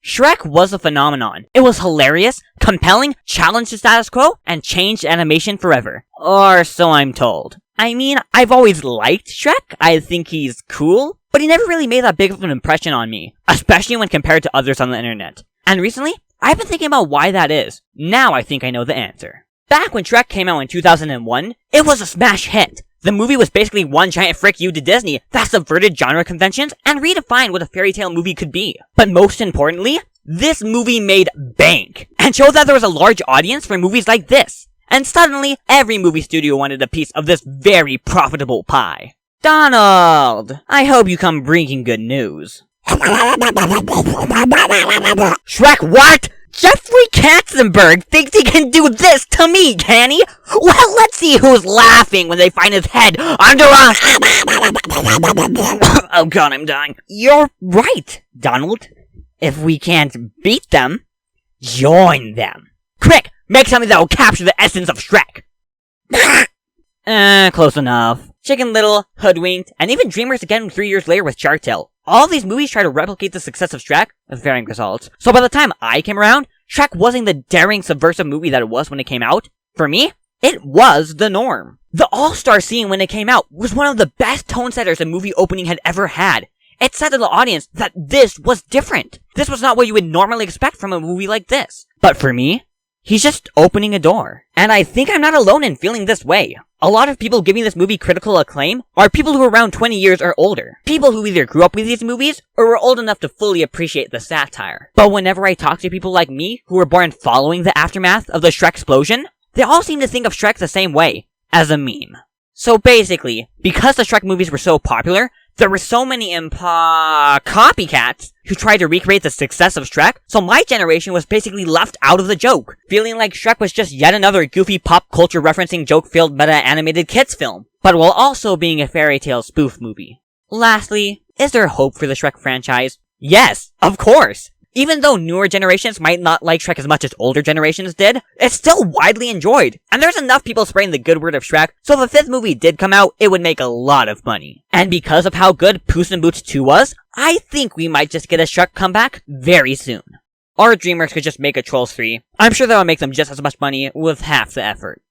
Shrek was a phenomenon. It was hilarious, compelling, challenged the status quo, and changed animation forever. Or so I'm told. I mean, I've always liked Shrek. I think he's cool, but he never really made that big of an impression on me, especially when compared to others on the internet. And recently, I've been thinking about why that is. Now I think I know the answer. Back when Shrek came out in 2001, it was a smash hit. The movie was basically one giant frick you to Disney that subverted genre conventions and redefined what a fairy tale movie could be. But most importantly, this movie made bank and showed that there was a large audience for movies like this. And suddenly, every movie studio wanted a piece of this very profitable pie. Donald! I hope you come bringing good news. Shrek what? Jeffrey Katzenberg thinks he can do this to me, can he? Well, let's see who's laughing when they find his head under a... Oh god, I'm dying. You're right, Donald. If we can't beat them, join them. Quick, make something that will capture the essence of Shrek. Close enough. Chicken Little, Hoodwinked, and even Dreamers again 3 years later with Shark Tale. All these movies try to replicate the success of Shrek, with varying results. So by the time I came around, Shrek wasn't the daring, subversive movie that it was when it came out. For me, it was the norm. The all-star scene when it came out was one of the best tone setters a movie opening had ever had. It said to the audience that this was different. This was not what you would normally expect from a movie like this. But for me, he's just opening a door. And I think I'm not alone in feeling this way. A lot of people giving this movie critical acclaim are people who are around 20 years or older. People who either grew up with these movies or were old enough to fully appreciate the satire. But whenever I talk to people like me who were born following the aftermath of the Shrek explosion, they all seem to think of Shrek the same way, as a meme. So basically, because the Shrek movies were so popular, there were so many copycats who tried to recreate the success of Shrek, so my generation was basically left out of the joke, feeling like Shrek was just yet another goofy pop culture referencing joke-filled meta-animated kids film, but while also being a fairy tale spoof movie. Lastly, is there hope for the Shrek franchise? Yes, of course! Even though newer generations might not like Shrek as much as older generations did, it's still widely enjoyed. And there's enough people spreading the good word of Shrek, so if the 5th movie did come out, it would make a lot of money. And because of how good Puss in Boots 2 was, I think we might just get a Shrek comeback very soon. Or DreamWorks could just make a Trolls 3. I'm sure that'll make them just as much money with half the effort.